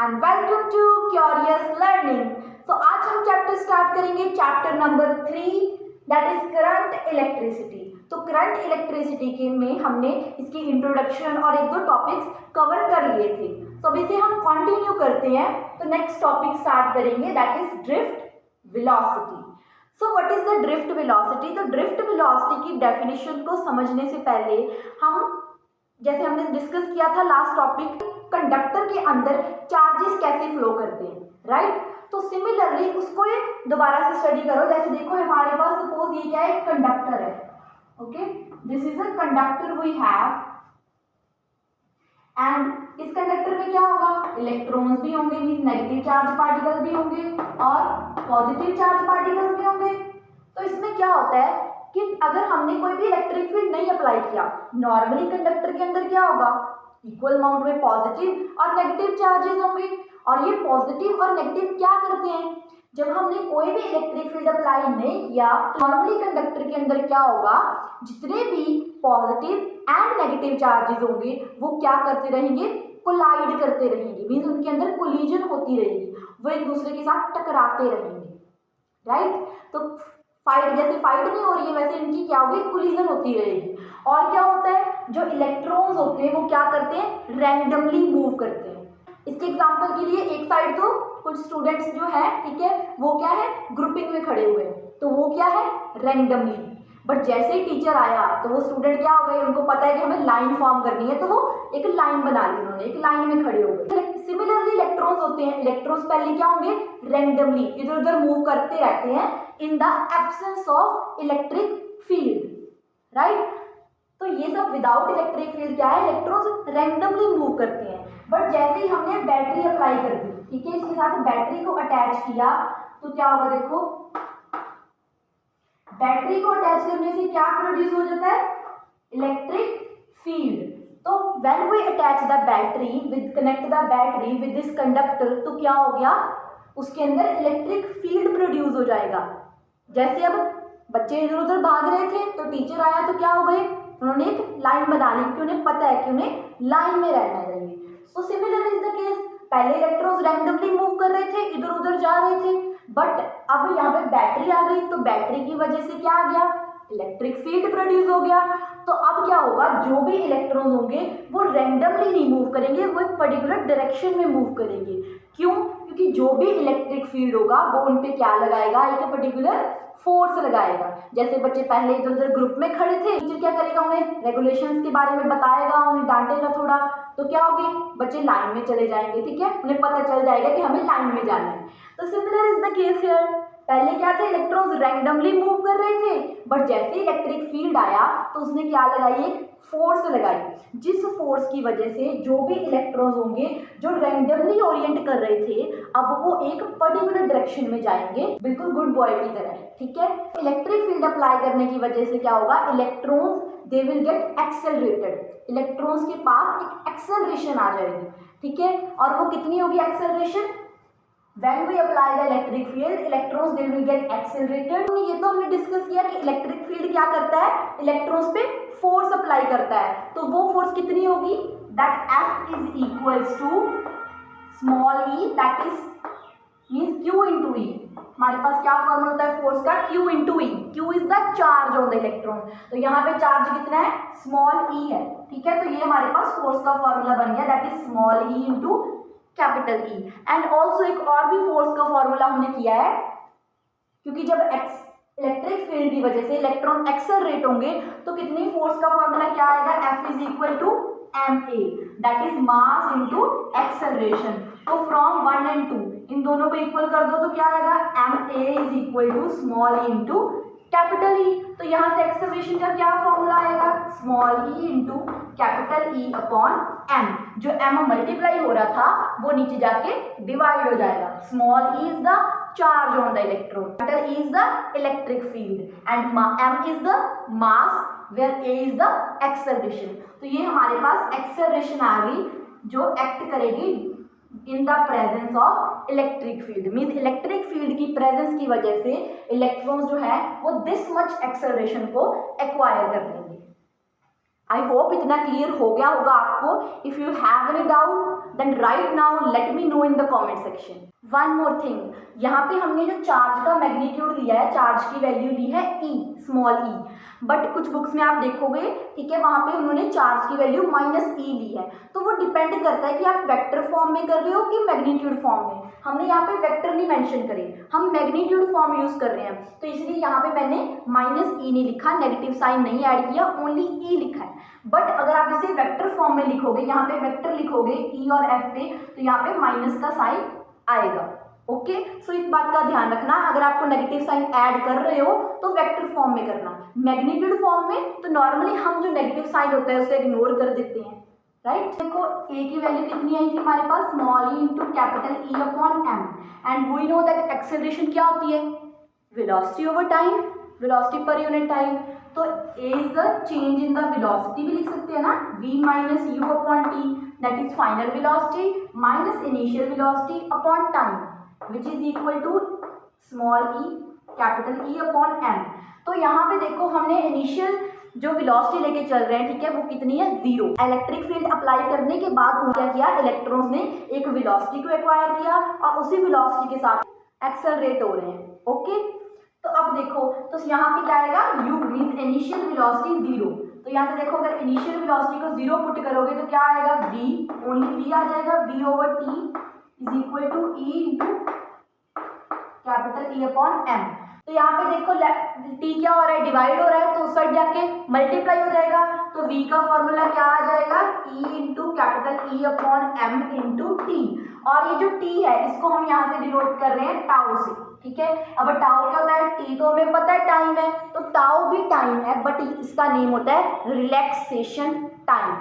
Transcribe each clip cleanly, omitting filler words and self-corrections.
And welcome to curious learning. तो आज हम चैप्टर स्टार्ट करेंगे, chapter number 3 that is current electricity. तो करंट इलेक्ट्रिसिटी के में हमने इसकी इंट्रोडक्शन और एक दो टॉपिक्स कवर कर लिए थे। तो अब इसे हम कंटिन्यू करते हैं। तो नेक्स्ट टॉपिक स्टार्ट करेंगे that is drift velocity. So what is the drift velocity? तो ड्रिफ्ट वेलोसिटी की डेफिनेशन को समझने से पहले हम, जैसे हमने डिस्कस किया था लास्ट टॉपिक, कंडक्टर के अंदर चार्जेस कैसे फ्लो करते हैं, राइट? तो सिमिलरली उसको ये दोबारा से स्टडी करो। जैसे देखो हमारे पास सपोज ये क्या है, एक कंडक्टर है, okay, this is a conductor we have and इस कंडक्टर में क्या होगा, इलेक्ट्रॉन्स भी होंगे, मींस नेगेटिव चार्ज पार्टिकल भी होंगे और पॉजिटिव चार्ज पार्टिकल्स भी होंगे। तो इसमें क्या होता है कि अगर हमने कोई भी इलेक्ट्रिक फील्ड नहीं अप्लाई किया, नॉर्मली कंडक्टर के अंदर क्या होगा, इक्वल अमाउंट में पॉजिटिव और नेगेटिव चार्जेस होंगे। और ये पॉजिटिव और नेगेटिव क्या करते हैं, जब हमने कोई भी इलेक्ट्रिक फील्ड अप्लाई नहीं किया तो नॉर्मली कंडक्टर के अंदर क्या होगा, जितने भी पॉजिटिव एंड नेगेटिव चार्जेस होंगे वो क्या करते रहेंगे, कोलाइड करते रहेंगे, मीन्स उनके अंदर कोलिजन होती रहेगी, वो एक दूसरे के साथ टकराते रहेंगे, राइट? तो फाइट, जैसे फाइट नहीं हो रही है वैसे इनकी क्या होगी, कोलिजन होती रहेगी। और क्या होता है, जो इलेक्ट्रॉन्स होते हैं वो क्या करते हैं, रैंडमली मूव करते हैं। इसके एग्जांपल के लिए एक साइड तो कुछ स्टूडेंट्स जो है, ठीक है, वो क्या है, ग्रुपिंग में खड़े हुए हैं, तो वो क्या है, रैंडमली। बट जैसे ही टीचर आया तो वो स्टूडेंट क्या हो गए, उनको पता है कि हमें लाइन फॉर्म करनी है, तो वो एक लाइन बना ली, उन्होंने एक लाइन में खड़े हो गए। सिमिलरली इलेक्ट्रॉन्स होते हैं, इलेक्ट्रॉन्स पहले क्या होंगे, रैंडमली इधर उधर मूव करते रहते हैं in the absence of electric field, right? तो ये सब विदाउट इलेक्ट्रिक फील्ड क्या है, इलेक्ट्रॉन्स रैंडमली मूव करते हैं। बट जैसे ही हमने बैटरी अप्लाई कर दी, ठीक है, इसके साथ बैटरी को अटैच किया तो क्या होगा, देखो बैटरी को अटैच करने से क्या प्रोड्यूस हो जाता है, इलेक्ट्रिक फील्ड। तो when we attach the battery with, connect the battery with this conductor, तो क्या हो गया, उसके अंदर इलेक्ट्रिक फील्ड प्रोड्यूस हो जाएगा। जैसे अब बच्चे इधर उधर भाग रहे थे तो टीचर आया तो क्या हो गए, उन्होंने एक लाइन बना ली क्योंकि उन्हें पता है कि उन्हें लाइन में रहना चाहिए। तो सिमिलर इज द केस, पहले इलेक्ट्रॉन्स रैंडमली मूव कर रहे थे, इधर उधर जा रहे थे, बट अब यहाँ पे बैटरी आ गई तो बैटरी की वजह से क्या आ गया, इलेक्ट्रिक फील्ड प्रोड्यूस हो गया। तो अब क्या होगा, जो भी इलेक्ट्रॉन होंगे वो रैंडमली नहीं मूव करेंगे, वो एक पर्टिकुलर डायरेक्शन में मूव करेंगे। क्यों? क्योंकि जो भी इलेक्ट्रिक फील्ड होगा वो उन पे क्या लगाएगा, एक पर्टिकुलर फोर्स लगाएगा। जैसे बच्चे पहले इधर उधर ग्रुप में खड़े थे, टीचर क्या करेगा, उन्हें रेगुलेशंस के बारे में बताएगा, उन्हें डांटेगा थोड़ा, तो क्या होगी, बच्चे लाइन में चले जाएंगे, ठीक है, उन्हें पता चल जाएगा कि हमें लाइन में जाना है। तो similar is the case here, पहले क्या थे, इलेक्ट्रॉन्स रैंडमली मूव कर रहे थे, बट जैसे ही इलेक्ट्रिक फील्ड आया तो उसने क्या लगाई, एक फोर्स लगाई, जिस फोर्स की वजह से जो भी इलेक्ट्रॉन्स होंगे जो रैंडमली ओरिएंट कर रहे थे अब वो एक पर्टिकुलर डायरेक्शन में जाएंगे, बिल्कुल गुड बॉय की तरह, ठीक है। इलेक्ट्रिक फील्ड अप्लाई करने की वजह से क्या होगा, electrons they will get accelerated, electrons के पास एक एक्सेलरेशन आ जाएगी, ठीक है। और वो कितनी होगी acceleration, When we apply the electric field, electrons they will get accelerated। ये तो हमने डिस्कस किया कि इलेक्ट्रिक फील्ड क्या करता है, इलेक्ट्रॉन्स पे फोर्स अप्लाई करता है, तो वो फोर्स कितनी होगी, that F is equals to small e, that is means Q into E। हमारे पास क्या फॉर्मूला होता है फोर्स का, Q into E। Q is the charge on the electron। तो यहाँ पे चार्ज कितना है, स्मॉल e है, ठीक है। तो ये हमारे पास फोर्स का फॉर्मूला बन गया, that is small e into capital E. And also एक और भी फोर्स का फॉर्मूला हमने किया है, क्योंकि जब इलेक्ट्रिक फील्ड की वजह से इलेक्ट्रॉन एक्सेलरेट होंगे तो कितनी फोर्स का फॉर्मूला क्या आएगा, F is equal to ma, that is mass into acceleration. तो फ्रॉम 1 and 2 इन दोनों को इक्वल कर दो तो क्या आएगा, ma is equal to small E into capital E. तो यहाँ से एक्सेलरेशन का क्या फॉर्मूला आएगा, स्मॉल ई into capital E upon m. जो एम मल्टीप्लाई हो रहा था वो नीचे जाके डिवाइड हो जाएगा। Small e is the charge on the electron, capital E is the electric field and m is the mass where a is the acceleration. तो ये हमारे पास एक्सेलरेशन आ गई जो एक्ट करेगी in the presence of electric field, means electric field की presence की वजह से इलेक्ट्रॉन्स जो है वो दिस मच एक्सेलरेशन को एक्वायर कर लेंगे। आई होप इतना क्लियर हो गया होगा आपको। If you have any doubt then right now let me know in the comment section. One more thing, यहाँ पे हमने जो चार्ज का मैग्नीट्यूड लिया है, चार्ज की वैल्यू ली है ई, स्मॉल ई, बट कुछ बुक्स में आप देखोगे, ठीक है, वहाँ पे उन्होंने चार्ज की वैल्यू माइनस ई ली है। तो वो डिपेंड करता है कि आप वेक्टर फॉर्म में कर रहे हो कि मैग्नीट्यूड फॉर्म में। हमने यहाँ पे वेक्टर नहीं मेंशन करे, हम मैग्नीट्यूड फॉर्म यूज कर रहे हैं, तो इसलिए यहाँ पे मैंने माइनस ई नहीं लिखा, नेगेटिव साइन नहीं ऐड किया, ओनली ई लिखा है। बट अगर आप इसे वेक्टर फॉर्म में लिखोगे, यहाँ पे वेक्टर लिखोगे ई और एफ पे, तो यहाँ पे माइनस का साइन आएगा। ओके, सो इस बात का ध्यान रखना, अगर आपको नेगेटिव साइन ऐड कर रहे हो तो वेक्टर फॉर्म में करना। मैग्नीट्यूड फॉर्म में तो नॉर्मली हम जो नेगेटिव साइन होता है उसे इग्नोर कर देते हैं, राइट। देखो ए की वैल्यू कितनी आई थी हमारे पास, small E into capital E upon M, and we know that acceleration क्या होती है, velocity over time, velocity per unit time. तो A is the change in the velocity भी लिख सकते हैं ना, v minus U upon T, that is final velocity minus initial velocity upon time, which is equal to small E capital E upon M. तो यहाँ पे देखो हमने इनिशियल जो वेलोसिटी लेके चल रहे हैं, ठीक है, वो कितनी है, 0। इलेक्ट्रिक फील्ड अप्लाई करने के बाद क्या किया, इलेक्ट्रॉन्स ने एक वेलोसिटी को एक्वायर किया और उसी वेलोसिटी के साथ एक्सेलरेट हो रहे हैं। ओके, तो अब देखो, तो यहाँ पे क्या आएगा, u मींस इनिशियल वेलोसिटी 0। तो यहाँ से देखो अगर इनिशियल वेलोसिटी को 0 पुट करोगे तो क्या आएगा, v, ओनली v आ जाएगा, v over t is equal to e into capital E upon m। तो यहाँ पे देखो t क्या हो रहा है, डिवाइड हो रहा है, तो उस साइड जाके मल्टीप्लाई हो जाएगा, तो v का फॉर्मूला क्या आ जाएगा, e into capital E upon m into T. और ये जो t है इसको हम यहाँ से डिनोट कर रहे हैं टाउ से, ठीक है। अब टाउ क्या होता है, t तो हमें पता है टाइम है, तो टाउ भी टाइम है, बट इसका नेम होता है रिलैक्सेशन टाइम।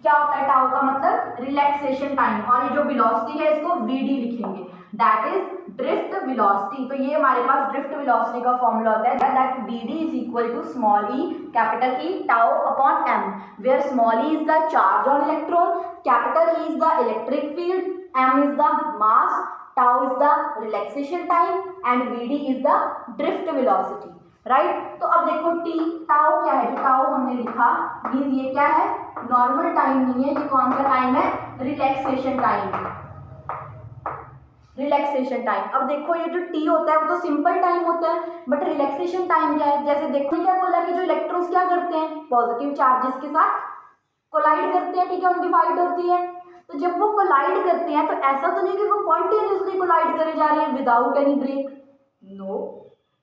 क्या होता है टाउ का मतलब, रिलैक्सेशन टाइम। और ये जो वेलोसिटी है इसको vd लिखेंगे, दैट इज ड्रिफ्ट वेलोसिटी। तो ये हमारे पास ड्रिफ्ट वेलोसिटी का फॉर्मूला होता है, that vd is equal to small e capital E tau upon m, where small e is the charge on electron, capital E is the electric field, m is the mass, tau is the relaxation time and vd is the drift velocity, right. तो अब देखो t tau क्या है, जो tau हमने लिखा means ये क्या है, नॉर्मल टाइम नहीं है, ये कौन सा टाइम है, रिलैक्सेशन टाइम, रिलैक्सेशन टाइम। अब देखो ये जो t होता है वो तो सिंपल टाइम होता है, बट रिलैक्सेशन टाइम क्या है, जैसे देखो क्या बोला कि जो इलेक्ट्रॉन्स क्या करते हैं, पॉजिटिव चार्जेस के साथ कोलाइड करते हैं, ठीक है, उनकी फाइट होती है। तो जब वो कोलाइड करते हैं तो ऐसा तो नहीं कि वो कॉन्टिन्यूसली कोलाइड करे जा रहे हैं without any break, no,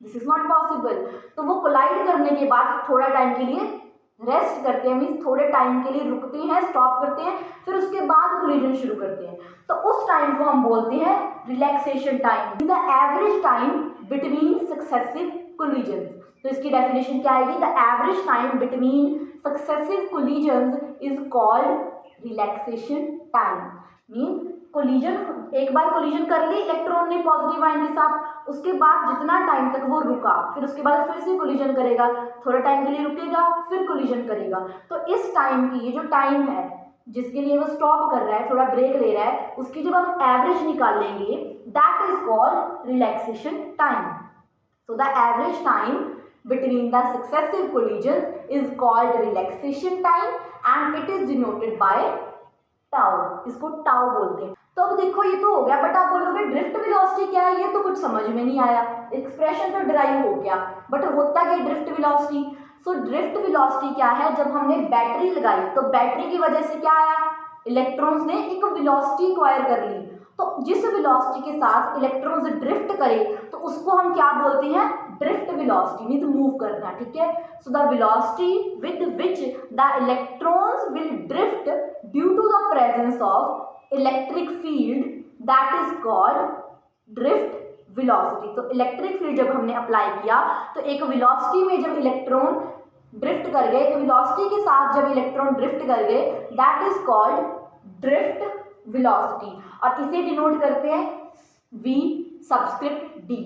this is not possible. तो वो कोलाइड करने के बाद थोड़ा टाइम के लिए रेस्ट करते हैं, मीन्स थोड़े टाइम के लिए रुकते हैं, स्टॉप करते हैं, फिर उसके बाद कोलिजन शुरू करते हैं। तो उस टाइम को हम बोलते हैं relaxation time, the average time between successive collision. तो इसकी डेफिनेशन क्या आएगी, the average time between successive collision is called relaxation time. Means collision, एक बार कोलिजन कर ली इलेक्ट्रॉन ने पॉजिटिव आयन के साथ, उसके बाद जितना टाइम तक वो रुका, फिर उसके बाद फिर से कोलिजन करेगा, थोड़ा टाइम के लिए रुकेगा, फिर कोलिजन करेगा। तो इस टाइम की ये जो टाइम है जिसके लिए वो स्टॉप कर रहा है, थोड़ा ब्रेक ले रहा है, उसकी जब हम एवरेज निकालेंगे that is called relaxation time. So the average time between the successive collisions is called relaxation time and it is denoted by tau, इसको tau बोलते हैं। तो अब देखो ये तो हो गया, बट आप बोलोगे ड्रिफ्ट वेलोसिटी क्या है, ये तो कुछ समझ में नहीं आया, एक्सप्रेशन तो डिराइव हो गया, बट होता क्या drift velocity. So drift velocity क्या है, जब हमने बैटरी लगाई तो बैटरी की वजह से क्या आया, इलेक्ट्रॉन्स ने एक वेलोसिटी एक्वायर कर ली, तो जिस वेलोसिटी के साथ इलेक्ट्रॉन्स ड्रिफ्ट करे तो उसको हम क्या बोलते हैं, ड्रिफ्ट वेलोसिटी, मींस मूव करना, ठीक है। So the velocity with which the electrons will drift due to the presence of electric field that is called drift velocity. तो इलेक्ट्रिक फील्ड जब हमने अप्लाई किया तो एक वेलोसिटी में जब इलेक्ट्रॉन ड्रिफ्ट कर गए, एक वेलोसिटी के साथ जब इलेक्ट्रॉन ड्रिफ्ट कर गए that is called drift velocity, और इसे डिनोट करते हैं v subscript d।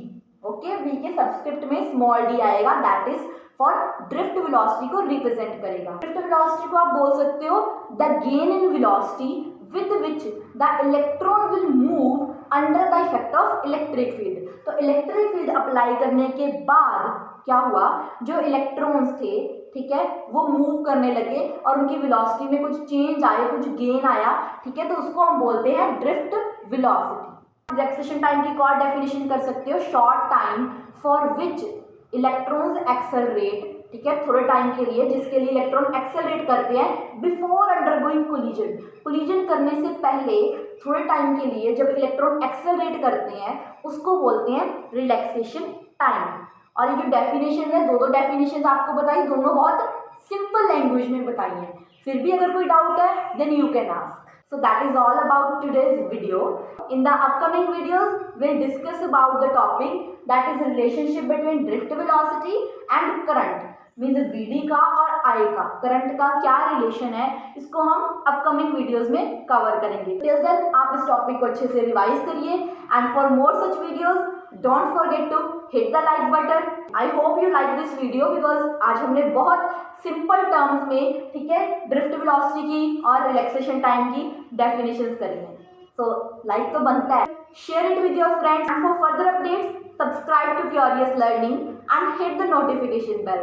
Okay, v के सबस्क्रिप्ट में स्मॉल d आएगा, that is for drift velocity को रिप्रेजेंट करेगा। ड्रिफ्ट वेलोसिटी को आप बोल सकते हो the gain in velocity with which the electron will move under the effect of electric field. तो इलेक्ट्रिक फील्ड अप्लाई करने के बाद क्या हुआ, जो इलेक्ट्रॉन्स थे, ठीक है, वो मूव करने लगे और उनकी वेलोसिटी में कुछ चेंज आए, कुछ गेन आया, ठीक है, तो उसको हम बोलते हैं ड्रिफ्ट वेलोसिटी। रिलैक्सेशन टाइम की एक और डेफिनेशन कर सकते हो, short time for which electrons accelerate, ठीक है, थोड़े टाइम के लिए जिसके लिए इलेक्ट्रॉन एक्सेलरेट करते हैं बिफोर अंडरगोइंग कोलिजन, कोलिजन करने से पहले थोड़े टाइम के लिए जब इलेक्ट्रॉन एक्सेलरेट करते हैं उसको बोलते हैं रिलैक्सेशन टाइम। और ये जो डेफिनेशन है, दो डेफिनेशन आपको बताई, दोनों बहुत सिंपल लैंग्वेज में बताई हैं। फिर भी अगर कोई डाउट है then you can ask. So that is all about today's video. In the upcoming videos, we'll discuss about the topic that is relationship between drift velocity and current. Means VD का और I का, current का क्या relation है, इसको हम upcoming videos में cover करेंगे। टिल देन आप इस टॉपिक को अच्छे से रिवाइज करिए and for more such videos don't forget to hit the like button. I hope you like this video because आज हमने बहुत सिंपल टर्म्स में, ठीक है, ड्रिफ्ट वेलोसिटी की और रिलैक्सेशन टाइम की डेफिनेशंस करी हैं। सो लाइक तो बनता है, share it with your friends and for further updates subscribe to curious learning and hit the notification bell.